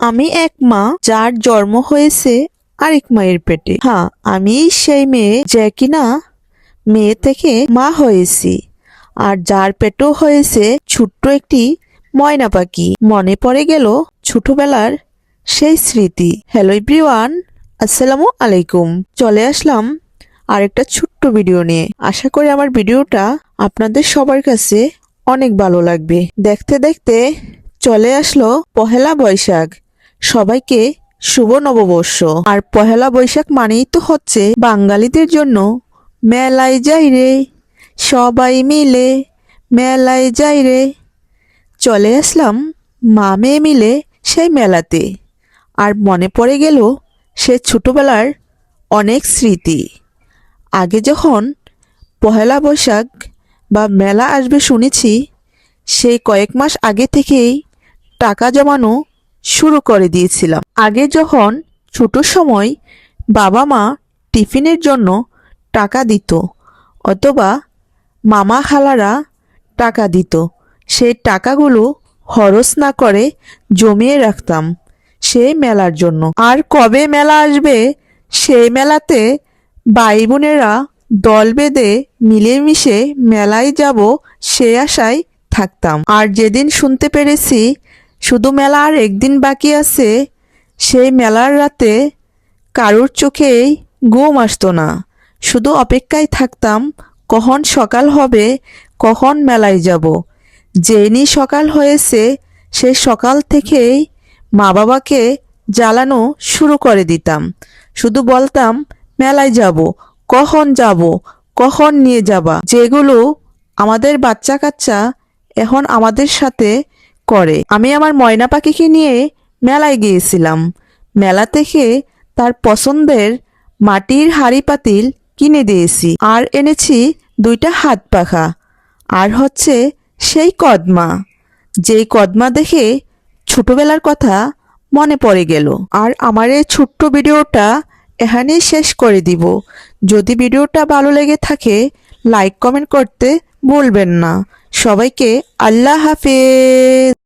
আমি এক মা যার জন্ম হয়েছে আরেক মায়ের পেটে। হ্যাঁ, আমি সেই মেয়ে যে কিনা মেয়ে থেকে মা হয়েছি, আর যার পেটও হয়েছে ছোট্ট একটি ময়না পাখি। মনে পড়ে গেল ছোটবেলার সেই স্মৃতি। হ্যালো এভরিওয়ান, আসসালামু আলাইকুম। চলে আসলাম আরেকটা ছোট্ট ভিডিও নিয়ে। আশা করি আমার ভিডিওটা আপনাদের সবার কাছে অনেক ভালো লাগবে। দেখতে দেখতে চলে আসলো পহেলা বৈশাখ। সবাইকে শুভ নববর্ষ। আর পহেলা বৈশাখ মানেই তো হচ্ছে বাঙালিদের জন্য মেলায় যাই রে, সবাই মিলে মেলায় যাই রে। চলে আসলাম মা মেয়ে মিলে সেই মেলাতে। আর মনে পড়ে গেল সে ছোটবেলার অনেক স্মৃতি। আগে যখন পহেলা বৈশাখ বা মেলা আসবে শুনেছি, সেই কয়েক মাস আগে থেকেই টাকা জমানো শুরু করে দিয়েছিলাম। আগে যখন ছোট সময় বাবা মা টিফিনের জন্য টাকা দিত, অথবা মামা খালারা টাকা দিত, সেই টাকাগুলো খরচ না করে জমিয়ে রাখতাম সেই মেলার জন্য। আর কবে মেলা আসবে সেই মেলাতে ভাই বোনেরা দল বেঁধে মিলেমিশে মেলায় যাব সে আশায় থাকতাম। আর যেদিন শুনতে পেরেছি শুধু মেলা আর একদিন বাকি আছে, সেই মেলার রাতে কারুর চোখেই ঘুম আসতো না। শুধু অপেক্ষায় থাকতাম কখন সকাল হবে, কখন মেলায় যাব। যেইনি সকাল হয়েছে সেই সকাল থেকেই মা বাবাকে জ্বালানো শুরু করে দিতাম। শুধু বলতাম মেলায় যাব, কখন যাব, কখন নিয়ে যাবা। যেগুলো আমাদের বাচ্চা কাচ্চা এখন আমাদের সাথে করে। আমি আমার ময়না পাখিকে নিয়ে মেলায় গিয়েছিলাম। মেলা থেকে তার পছন্দের মাটির হাঁড়ি পাতিল কিনে দিয়েছি, আর এনেছি দুইটা হাত পাখা, আর হচ্ছে সেই কদমা, যেই কদমা দেখে ছোটবেলার কথা মনে পড়ে গেল। আর আমার এই ছোট্ট ভিডিওটা এখানেই শেষ করে দিব। যদি ভিডিওটা ভালো লেগে থাকে লাইক কমেন্ট করতে ভুলবেন না। সবাইকে আল্লাহ হাফেজ।